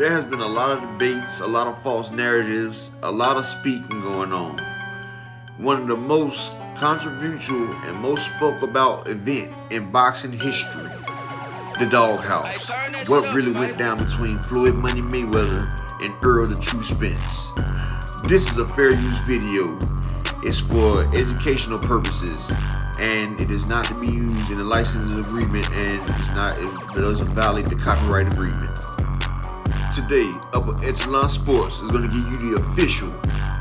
there has been a lot of debates, a lot of false narratives, a lot of speaking going on. One of the most controversial and most spoke about event in boxing history, the doghouse. What really went down between Floyd Money Mayweather and Errol the True Spence. This is a fair use video. It's for educational purposes, and it is not to be used in a licensing agreement, and it doesn't violate the copyright agreement. Today, Upper Echelon Sports is going to give you the official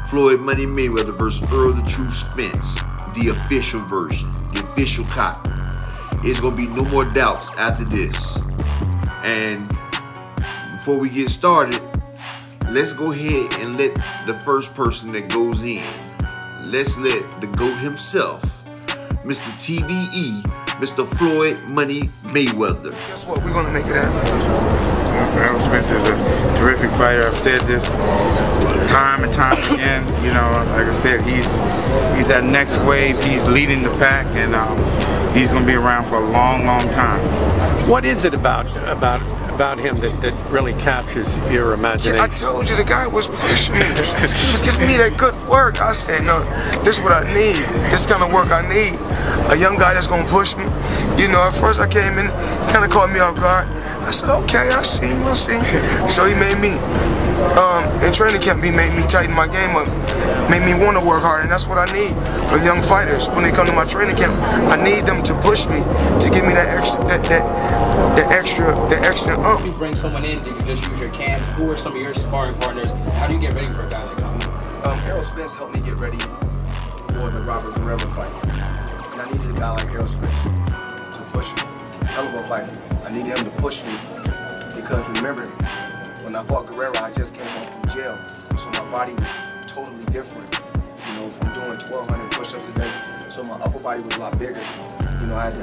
Floyd Money Mayweather versus Errol the True Spence, the official version, the official copy. It's going to be no more doubts after this. And before we get started, let's go ahead and let the first person that goes in, let's let the GOAT himself, Mr. TBE, Mr. Floyd Money Mayweather. Guess what? We're going to make it happen. Errol Spence is a terrific fighter. I've said this time and time again. You know, like I said, he's that next wave. He's leading the pack, and he's going to be around for a long, long time. What is it about him that really captures your imagination? Yeah, I told you, the guy was pushing me. He was giving me that good work. I said, no, this is what I need. This kind of work I need. A young guy that's going to push me. You know, at first I came in, kind of caught me off guard. I said, okay, I see you, I see you. So he made me, in training camp, he made me tighten my game up, made me want to work hard, and that's what I need from young fighters. When they come to my training camp, I need them to push me, to give me that extra, If you bring someone in, do you just use your camp? Who are some of your sparring partners? How do you get ready for a guy like that? Errol Spence helped me get ready for the Robert Guerrero fight. And I needed a guy like Errol Spence to push me. Hell of a fighter. I needed him to push me because remember, when I fought Guerrero, I just came home from jail. So my body was totally different, you know, from doing 1,200 push-ups a day. So my upper body was a lot bigger. You know, I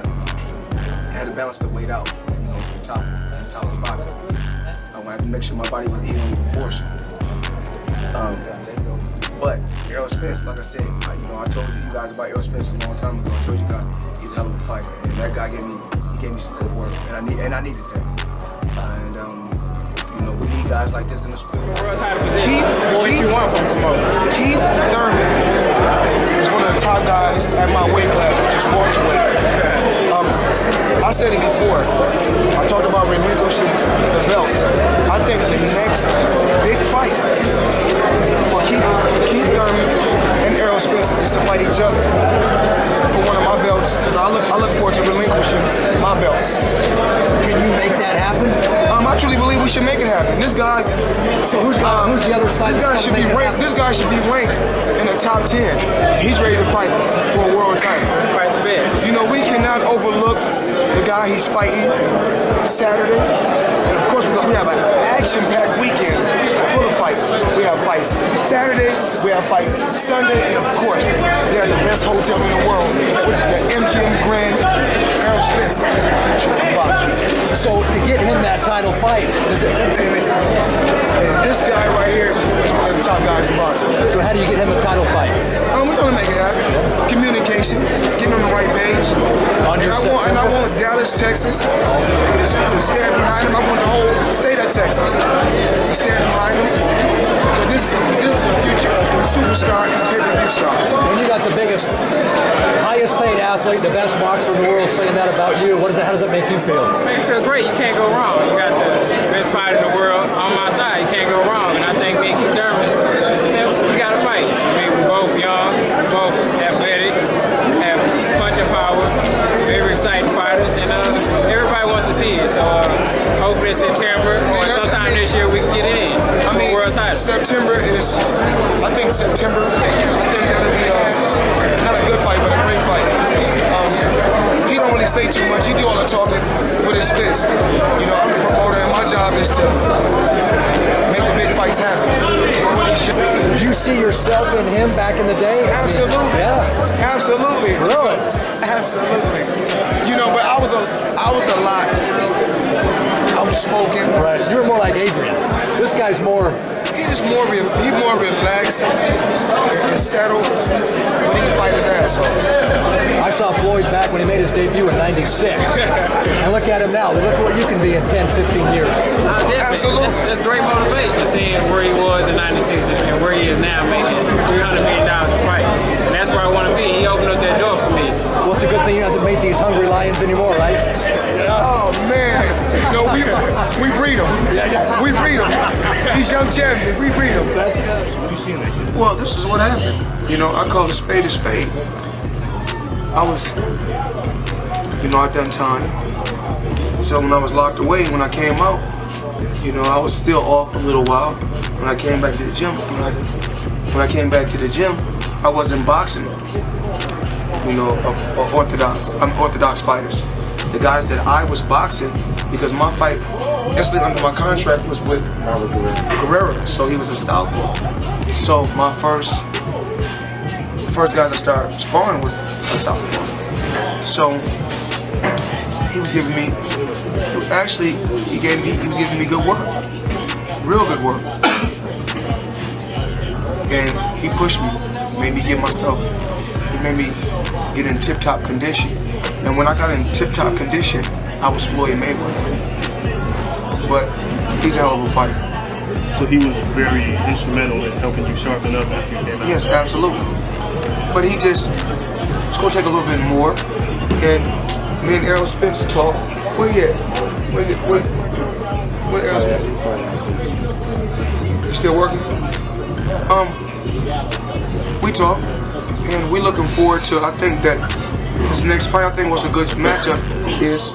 had to balance the weight out, you know, from top to bottom. I had to make sure my body was evenly proportioned. But Errol Spence, like I said, I told you guys about Errol Spence a long time ago. I told you guys he's a hell of a fighter, and that guy gave me some good work, and I needed that. You know, we need guys like this in the sport. Keith Thurman is one of the top guys at my weight class, which is welterweight. I said it before. I talked about relinquishing the belts. I think the next big fight for Keith Thurman and Errol Spence is to fight each other for one of my belts. I look forward to relinquishing my belts. Can you make that happen? I truly believe we should make it happen. This guy, so who's the other side? This guy should be ranked. This guy should be ranked in the top 10. He's ready to fight for a world title. Fight the best. You know, we cannot overlook the guy he's fighting Saturday. And of course, we have an action-packed weekend full of fights. We have fights Saturday, we have fights Sunday, and of course, they're the best hotel in the world, which is the MGM Grand. Errol Spence is the future of boxing. So to get him that title fight, and this guy right here is one of the top guys in boxing. So how do you get him a title fight? We're gonna make it happen. Communication, getting on the right page. And I want Dallas, Texas to stand behind him. I want the whole state of Texas to stand behind him. Because this is the future superstar and pay-per-view star. When you got the biggest, highest paid athlete, the best boxer in the world saying that about you, how does that make you feel? It makes me feel great. You can't go wrong. You got the best fighter in the world on my side. You can't go wrong. And I think me and Keith Thurman, we got to fight. I mean, we're both young, we're both athletic, have punching power, very exciting fighters, and everybody wants to see it. So hopefully in September or sometime this year we can get it in for a world title. September is, I think that'll be not a good fight, but a great fight. He don't really say too much. He do all the talking with his fist. You know, I'm a promoter, and my job is to make the big fights happen. Do you see yourself in him back in the day? Absolutely. Yeah. Absolutely. Really? Absolutely. You know, but I was a lot outspoken. Right. You were more like Adrian. This guy's more. He He's more relaxed and settled, but he can fight his ass off. I saw Floyd back when he made his debut in '96. And look at him now. Look what you can be in 10, 15 years. Absolutely. That's great motivation, seeing where he was in '96 and where he is now, making $300 million a fight. And that's where I want to be. He opened up that door for me. Well, it's a good thing you don't have to make these hungry lions anymore, right? Oh man, no, we breed them. We breed them. These young champions, we breed them. Well, this is what happened. You know, I call a spade a spade. I was, you know, I done time. So when I was locked away, when I came out, you know, I was still off a little while. When I came back to the gym, when I came back to the gym, I wasn't boxing. You know, orthodox fighters. The guys that I was boxing, because my fight, instantly under my contract, was with Guerrero, so he was a southpaw. So my first guy that started sparring was a southpaw. So he was giving me, actually, he was giving me good work, real good work, and he pushed me, made me get myself. He made me get in tip-top condition. And when I got in tip-top condition, I was Floyd Mayweather. But he's a hell of a fighter. So he was very instrumental in helping you sharpen up after you came out? Yes, absolutely. But it's going to take a little bit more. And me and Errol Spence talk. Where he at? Where Errol Spence? He's still working? We talk. And we're looking forward to, I think that this next fight, I think what's a good matchup is.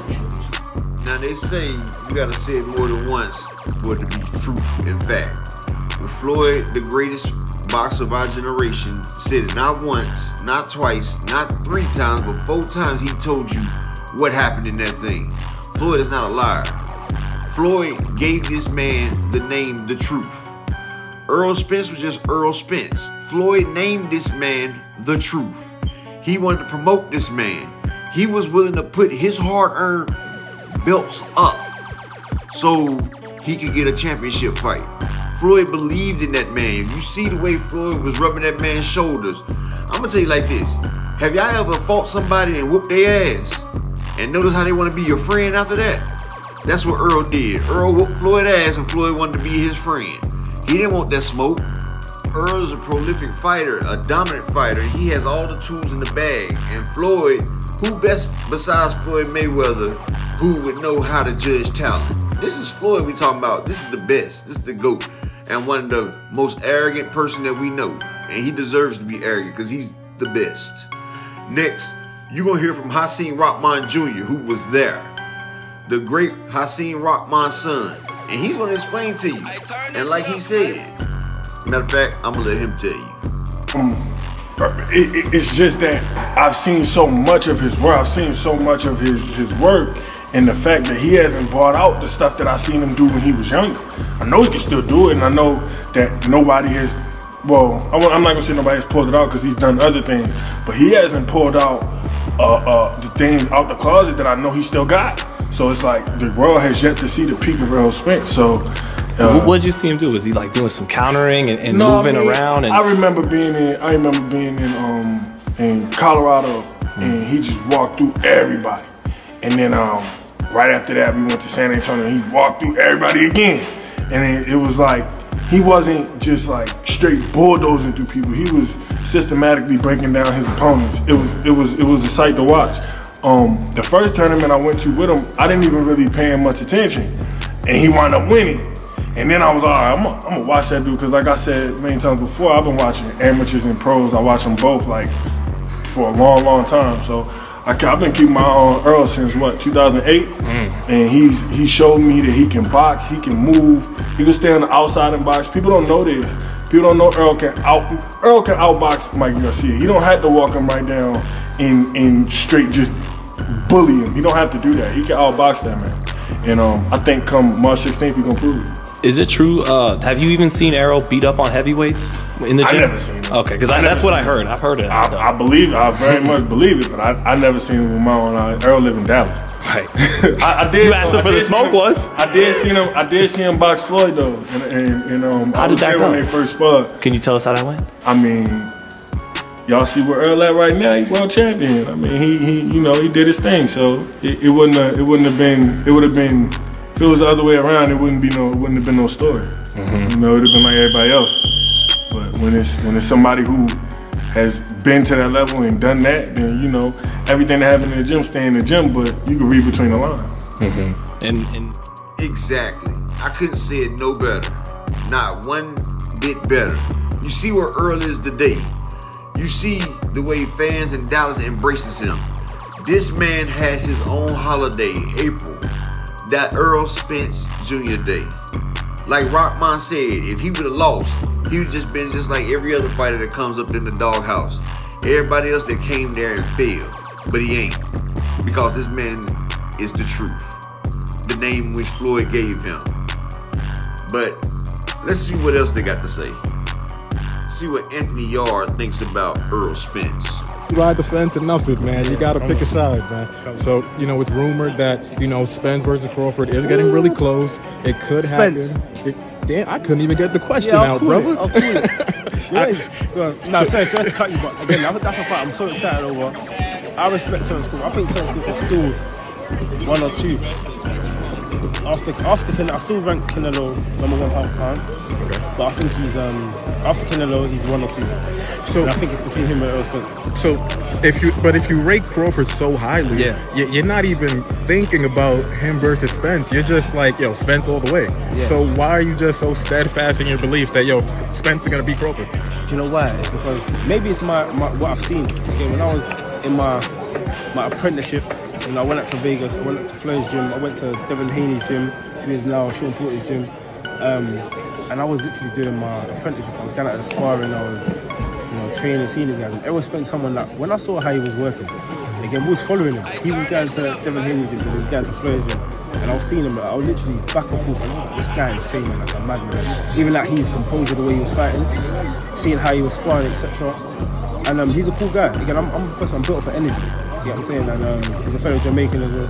Now they say you gotta say it more than once for it to be truth and fact. With Floyd, the greatest boxer of our generation, said it not once, not twice, not 3 times, but 4 times he told you what happened in that thing. Floyd is not a liar. Floyd gave this man the name The Truth. Errol Spence was just Errol Spence. Floyd named this man The Truth. He wanted to promote this man. He was willing to put his hard-earned belts up so he could get a championship fight. Floyd believed in that man. You see the way Floyd was rubbing that man's shoulders. I'm gonna tell you like this. Have y'all ever fought somebody and whooped their ass and notice how they want to be your friend after that? That's what Errol did. Errol whooped Floyd's ass and Floyd wanted to be his friend. He didn't want that smoke. Errol is a prolific fighter, a dominant fighter. He has all the tools in the bag. And Floyd, who best besides Floyd Mayweather, who would know how to judge talent? This is Floyd we talking about. This is the best. This is the GOAT. And one of the most arrogant person that we know. And he deserves to be arrogant because he's the best. Next, you're going to hear from Hasim Rahman Jr., who was there. The great Hasim Rahman's son. And he's going to explain to you. And like he said, matter of fact, I'm going to let him tell you. It's just that I've seen so much of his work. I've seen so much of his work, and the fact that he hasn't brought out the stuff that I seen him do when he was younger. I know he can still do it, and I know that nobody has, well, I'm not going to say nobody has pulled it out because he's done other things, but he hasn't pulled out the things out the closet that I know he still got. So it's like the world has yet to see the peak of Errol Spence. So what did you see him do? Was he like doing some countering and moving around? And I remember being in Colorado, and he just walked through everybody. And then right after that, we went to San Antonio, and he walked through everybody again. And it was like he wasn't just like straight bulldozing through people. He was systematically breaking down his opponents. It was a sight to watch. The first tournament I went to with him, I didn't even really pay him much attention, and he wound up winning. And then I was like, all right, I'm gonna watch that dude, because like I said many times before, I've been watching amateurs and pros. I watch them both like for a long time. So I've been keeping my eye on Errol since what, 2008, and he showed me that he can box, he can move, he can stay on the outside and box. People don't know this. People don't know Errol can outbox Mike Garcia. He don't have to walk him right down and straight just bully him. He don't have to do that. He can outbox that man. And I think come March 16th, he's gonna prove it. Is it true? Have you even seen Errol beat up on heavyweights in the gym? I never seen it. Okay, because that's what I heard. I've heard it. I believe, I very much believe it, but I never seen it with my own eyes. Errol live in Dallas. Right. I did. You asked him for the smoke was. I did see him box Floyd though, and how did that go? When they first sparred. Can you tell us how that went? I mean, y'all see where Errol at right now. He's world champion. I mean, he did his thing. So it wouldn't have been. It would have been. If it was the other way around, it wouldn't have been no story. You know, it'd have been like everybody else. But when it's somebody who has been to that level and done that, then you know everything that happened in the gym stay in the gym, but you can read between the lines. And exactly. I couldn't say it no better. Not one bit better. You see where Errol is today. You see the way fans in Dallas embraces him. This man has his own holiday, April. That Errol Spence Jr. Day. Like Rockman said, if he would have lost, he would just been just like every other fighter that comes up in the doghouse. Everybody else that came there and failed. But he ain't. Because this man is the truth. The name which Floyd gave him. But let's see what else they got to say. See what Anthony Yard thinks about Errol Spence. You ride the fence enough, man. You got to pick a side, man. So, you know, it's rumored that, you know, Spence versus Crawford is getting really close. It could happen. Damn, I couldn't even get the question out, brother. I'll cool it. No, sorry to cut you, but again, that's a fight I'm so excited over. I respect Terence Crawford. I think Terence Crawford is still 1 or 2. After Canelo, I still rank Canelo #1 pound for pound. But I think he's after Canelo, he's 1 or 2. So and I think it's between him and Errol Spence. So if you rate Crawford so highly, you're not even thinking about him versus Spence. You're just like, yo, Spence all the way. Yeah. So why are you just so steadfast in your belief that, yo, Spence is gonna beat Crawford? Do you know why? It's because maybe it's my what I've seen. Okay, when I was in my apprenticeship, you know, I went out to Vegas, I went out to Floyd's gym, I went to Devin Haney's gym, who is now Sean Porter's gym, and I was literally doing my apprenticeship. I was going out to Sparring, I was, you know, training, seeing these guys. And Errol Spence, someone that, when I saw how he was working, again, we was following him. He was going to Devin Haney's gym, he was going to Floyd's gym, and I was seeing him, I was literally back and forth, and I was like, this guy is training like a madman. Even like his composure, the way he was fighting, seeing how he was sparring, etc. And he's a cool guy. Again, I'm a person, I'm built for energy. You know what I'm saying? And he's a fellow Jamaican as well.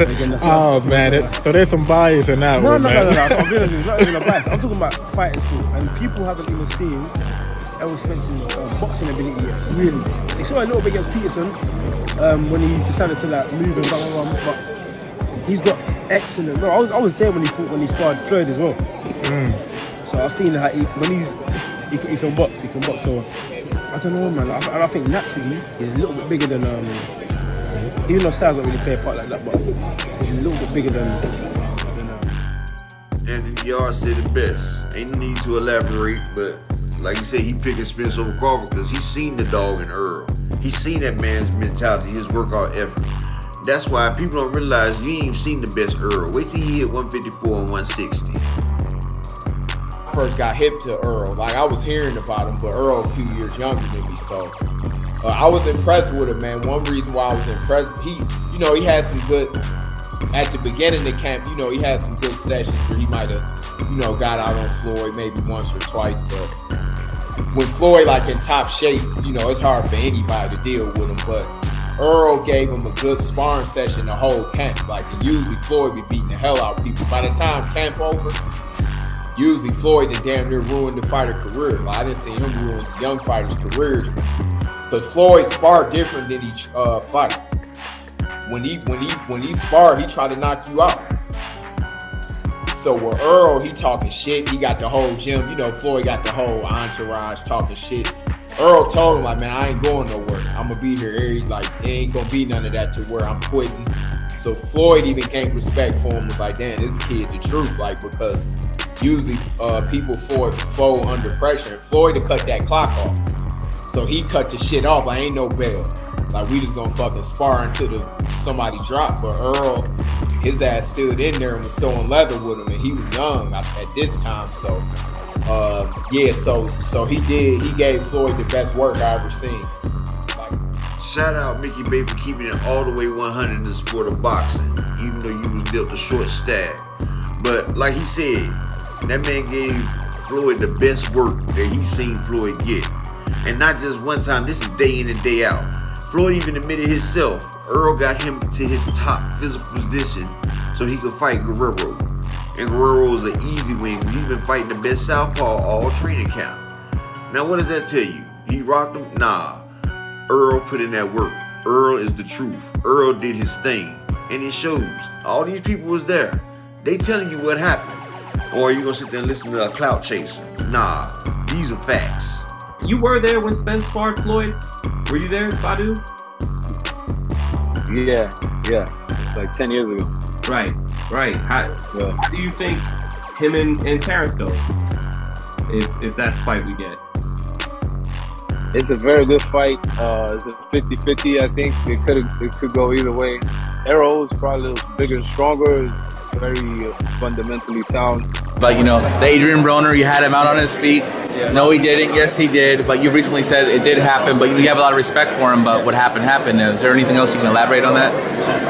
Again, that's man, so there's some bias in that one, man. No, I'm being honest, it's not even a bias. I'm talking about fighting school, and people haven't even seen Errol Spence's boxing ability yet, really. They saw a little bit against Peterson when he decided to like move and blah, blah, blah, but he's got excellent, no, I was there when he sparred Floyd as well. So I've seen how he can box, so I don't know, man. I think naturally he's a little bit bigger than even though size don't really play a part like that, but he's a little bit bigger than Anthony Yard said it best. Ain't no need to elaborate, but like you said, he picking Spence over Crawford because he's seen the dog in Errol. He's seen that man's mentality, his workout effort. That's why people don't realize you ain't even seen the best Errol. Wait till he hit 154 and 160. First got hip to Errol. Like, I was hearing about him, but Errol a few years younger than me, so I was impressed with him, man. One reason why I was impressed, he had some good, at the beginning of the camp, you know, he had some good sessions where he might have, you know, got out on Floyd maybe once or twice, but when Floyd like in top shape, you know, it's hard for anybody to deal with him, but Errol gave him a good sparring session the whole camp. Like, and usually Floyd be beating the hell out of people. By the time camp over, usually Floyd had damn near ruined the fighter career. Like, I didn't see him ruin young fighters' careers. But Floyd sparred different than each fight. When he sparred, he tried to knock you out. So with Errol, he talking shit. He got the whole gym. You know, Floyd got the whole entourage talking shit. Errol told him, like, man, I ain't going nowhere. I'm going to be here. Like, it ain't going to be none of that to where I'm quitting. So Floyd even gained respect for him. Was like, damn, this kid the truth. Like, because usually people fold under pressure. Floyd to cut that clock off. So he cut the shit off. Like, ain't no bail. Like, we just gonna fucking spar until somebody drop. But Errol, his ass stood in there and was throwing leather with him, and he was young at this time. So yeah, so he gave Floyd the best work I ever seen. Shout out Mickey Bay for keeping it all the way 100 in the sport of boxing, even though you was dealt a short stab. But like he said, that man gave Floyd the best work that he's seen Floyd get. And not just one time, this is day in and day out. Floyd even admitted himself, Errol got him to his top physical position so he could fight Guerrero. And Guerrero was an easy win because he's been fighting the best southpaw all training camp. Now what does that tell you? He rocked him? Nah. Errol put in that work. Errol is the truth. Errol did his thing. And it shows. All these people was there. They telling you what happened. Or are you gonna sit there and listen to a clout chaser? Nah. These are facts. You were there when Spence sparred Floyd? Were you there, Badu? Yeah. Like 10 years ago. Right. How do you think him and Terrence goes? If that's the fight we get. It's a very good fight. It's a 50-50, I think. It could go either way. Errol is probably a little bigger and stronger, very fundamentally sound. But you know, the Adrian Broner, you had him out on his feet. No, he didn't. Yes, he did. But you recently said it did happen. But you have a lot of respect for him. But what happened happened. Is there anything else you can elaborate on that?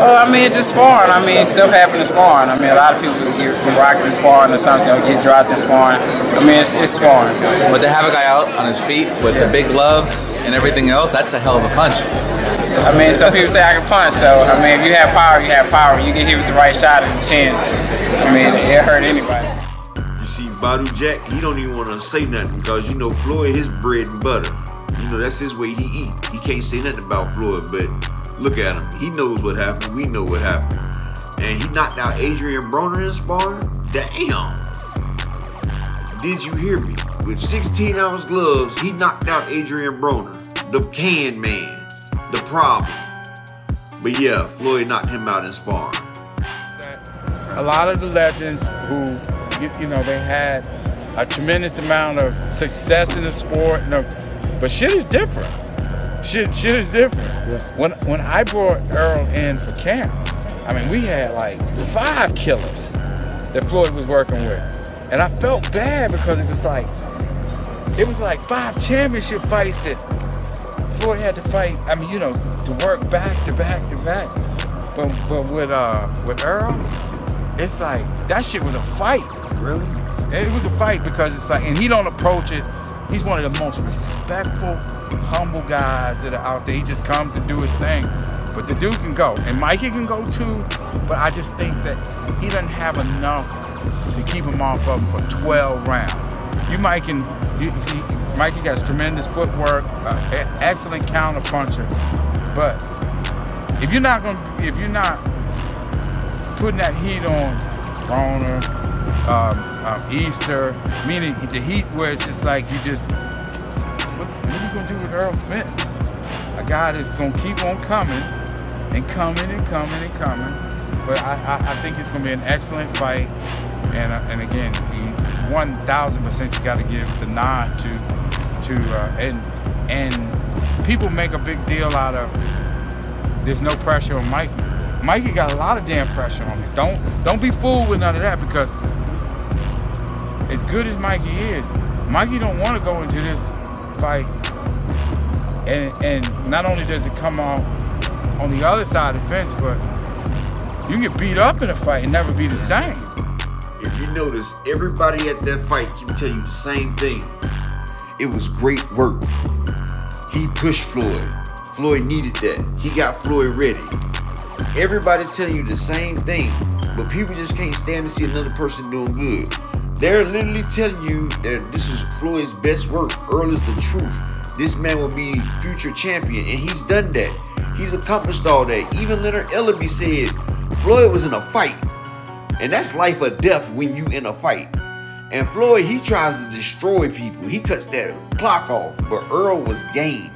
I mean, just sparring. I mean, stuff happened in sparring. I mean, a lot of people get rocked in sparring or something, or get dropped in sparring. I mean, it's sparring. But to have a guy out on his feet with the big gloves and everything else, that's a hell of a punch. I mean, some people say I can punch, so, I mean, if you have power, you have power. You get hit with the right shot in the chin. I mean, it hurt anybody. You see, Badu Jack, he don't even want to say nothing because, you know, Floyd, his bread and butter. You know, that's his way he eat. He can't say nothing about Floyd, but look at him. He knows what happened. We know what happened. And he knocked out Adrian Broner in sparring? Damn. Did you hear me? With 16-ounce gloves, he knocked out Adrian Broner, the can man, the problem. But yeah, Floyd knocked him out in sparring. A lot of the legends who, you know, they had a tremendous amount of success in the sport, but shit is different. Shit is different. Yeah. When I brought Errol in for camp, I mean, we had like 5 killers that Floyd was working with. And I felt bad because it was like 5 championship fights that Floyd had to fight. I mean, you know, to work back to back to back. But with Errol, it's like that shit was a fight. Really? It was a fight because it's like, and he don't approach it. He's one of the most respectful, humble guys that are out there. He just comes to do his thing. But the dude can go, and Mikey can go too. But I just think that he doesn't have enough to keep him off of him for 12 rounds. Mikey got tremendous footwork, excellent counter puncher. But if you're not putting that heat on Broner, Easter, meaning the heat where it's just like you just, what are you gonna do with Errol Spence? A guy that's gonna keep on coming and coming and coming and coming. But I think it's gonna be an excellent fight. And again, 1,000% you got to give the nod and people make a big deal out of there's no pressure on Mikey. Mikey got a lot of damn pressure on him. Don't be fooled with none of that because as good as Mikey is, Mikey don't want to go into this fight and not only does it come off on the other side of the fence, but you can get beat up in a fight and never be the same. If you notice, everybody at that fight can tell you the same thing. It was great work. He pushed Floyd. Floyd needed that. He got Floyd ready. Everybody's telling you the same thing, but people just can't stand to see another person doing good. They're literally telling you that this is Floyd's best work. Errol is the truth. This man will be future champion, and he's done that. He's accomplished all that. Even Leonard Ellaby said Floyd was in a fight. And that's life or death when you in a fight. And Floyd, he tries to destroy people. He cuts that clock off. But Errol was game.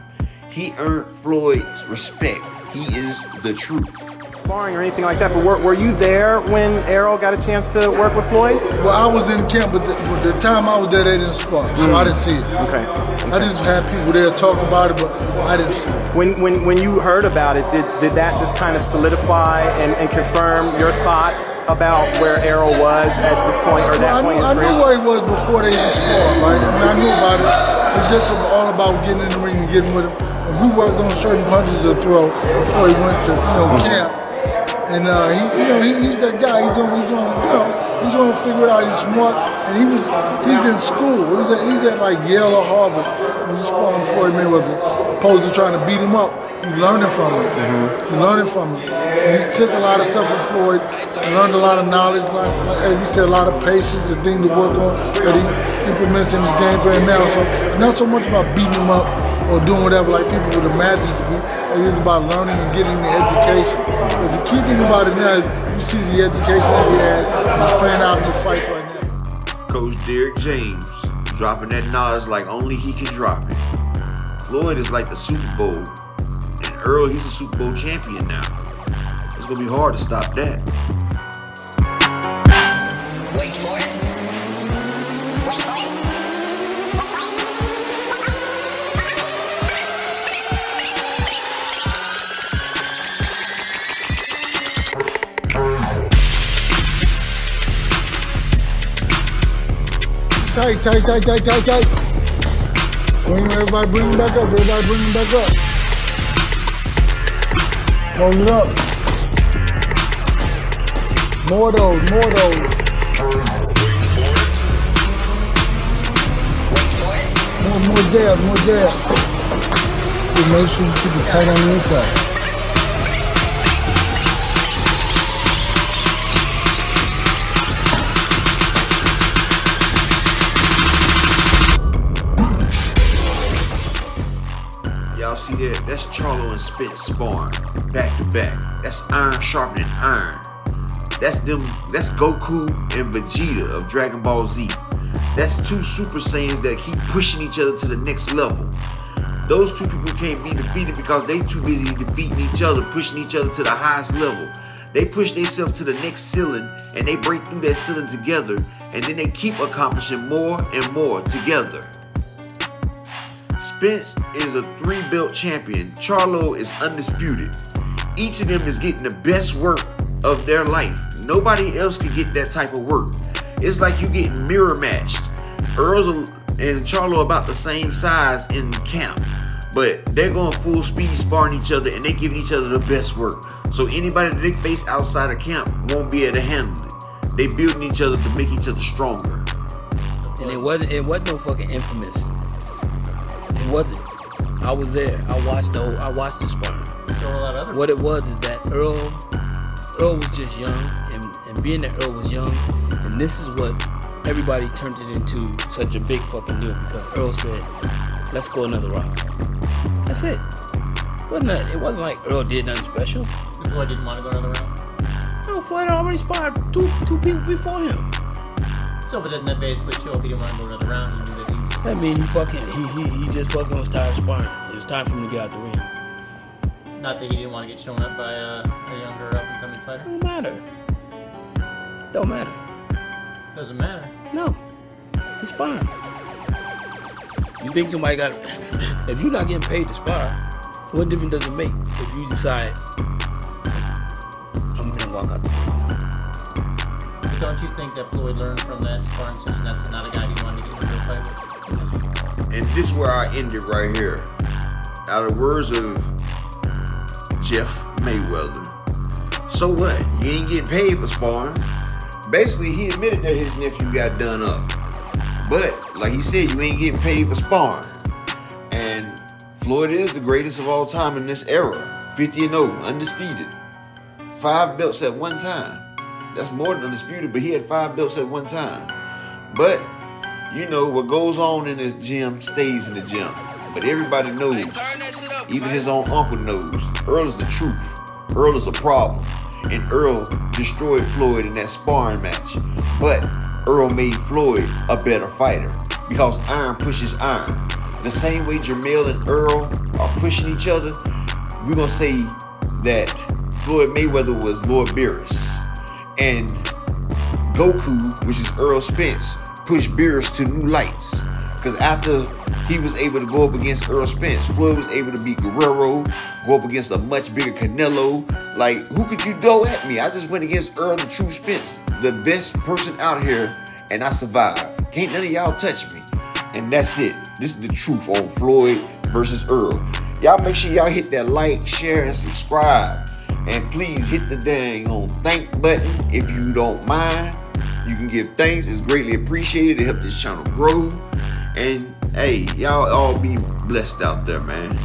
He earned Floyd's respect. He is the truth. Sparring or anything like that, but were you there when Errol got a chance to work with Floyd? Well, I was in camp, but the time I was there, they didn't spar, so I didn't see it. Okay. I just had people there talk about it, but I didn't see it. When you heard about it, did that just kind of solidify and confirm your thoughts about where Errol was at this point or that point in his career? I knew where he was before they even sparred. Right? I knew about it. It's just all about getting in the ring and getting with him. And we worked on certain punches to throw before he went to camp. And he's that guy. He's gonna figure it out. He's smart, and he's in school. He's at like Yale or Harvard. He's sparring Floyd Mayweather, opposed to trying to beat him up. you're learning from it. You're learning from it. And he took a lot of stuff from Floyd, and learned a lot of knowledge, like, as he said, a lot of patience and things to work on that he implements in his game plan now. So it's not so much about beating him up or doing whatever like people would imagine it to be. It is about learning and getting the education. But the key thing about it now is you see the education that he had is playing out in this fight right now. Coach Derrick James dropping that knowledge like only he can drop it. Floyd is like the Super Bowl, and Errol, he's a Super Bowl champion now. It's gonna be hard to stop that. Wait for it. Wait for it. Tight, tight, tight, tight, tight, tight. Everybody bring him back up. Everybody bring him back up. Hold it up. More of those, more of those. More jabs, more jabs. Just make sure you keep it tight on the inside. Y'all see that? That's Charlo and Spence sparring back to back. That's iron sharpening iron. That's them. That's Goku and Vegeta of Dragon Ball Z. That's two Super Saiyans that keep pushing each other to the next level. Those two people can't be defeated because they too busy defeating each other, pushing each other to the highest level. They push themselves to the next ceiling and they break through that ceiling together, and then they keep accomplishing more and more together. Spence is a 3-belt champion. Charlo is undisputed. Each of them is getting the best work of their life. Nobody else can get that type of work. It's like you getting mirror matched. Errol and Charlo about the same size in camp, but they're going full speed sparring each other and they giving each other the best work. So anybody that they face outside of camp won't be able to handle it. They building each other to make each other stronger. And it wasn't no fucking infamous. It wasn't. I was there. I watched the sparring. What it was is that Errol was just young, and being that Errol was young, and this is what everybody turned it into such a big fucking deal, because Errol said, let's go another round. That's it. It wasn't like Errol did nothing special. Floyd didn't want to go another round? No, Floyd already sparred two people before him. So, but didn't that basically show if he didn't want to go another round, he knew that he was... That means he just fucking was tired of sparring. It was time for him to get out the ring. Not that he didn't want to get shown up by a younger up-and-coming fighter? Don't matter. Don't matter. Doesn't matter. No. He's sparring. You think somebody got... If you're not getting paid to spar, what difference does it make if you decide, I'm going to walk out the ring now? But don't you think that Floyd learned from that sparring session that's not a guy he wanted to get into a fight with? And this is where I end it right here. Out of words of Jeff Mayweather. So what? You ain't getting paid for sparring. Basically, he admitted that his nephew got done up. But, like he said, you ain't getting paid for sparring. And Floyd is the greatest of all time in this era. 50-0, undisputed. 5 belts at one time. That's more than undisputed, but he had 5 belts at one time. But, you know, what goes on in the gym stays in the gym. But everybody knows, even his own uncle knows, Errol is the truth. Errol is a problem. And Errol destroyed Floyd in that sparring match. But Errol made Floyd a better fighter because iron pushes iron. The same way Jermell and Errol are pushing each other, we're going to say that Floyd Mayweather was Lord Beerus. And Goku, which is Errol Spence, pushed Beerus to new lights. Because after he was able to go up against Errol Spence, Floyd was able to beat Guerrero, go up against a much bigger Canelo. Like, who could you throw at me? I just went against Errol the True Spence, the best person out here, and I survived. Can't none of y'all touch me. And that's it. This is the truth on Floyd versus Errol. Y'all make sure y'all hit that like, share, and subscribe. And please hit the dang on thank button if you don't mind. You can give thanks. It's greatly appreciated to help this channel grow. And hey, y'all all be blessed out there, man.